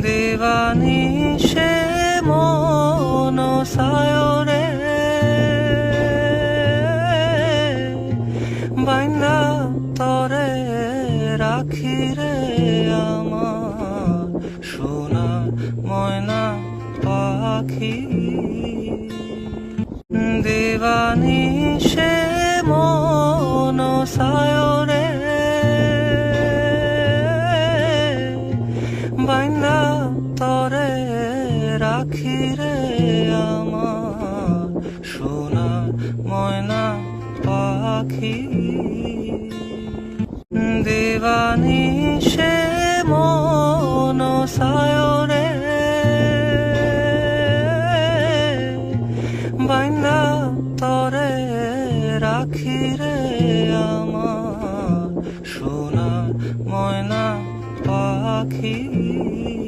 দিবানিশে মন সায়রে বাইন্দা তরে রাখি রে আমার সোনা ময়না পাখি। দিবানিশে মন সায়রে বাইন্দা তরে রাখি রে আমার সোনা ময়না পাখি। দিবানিশে মন সায়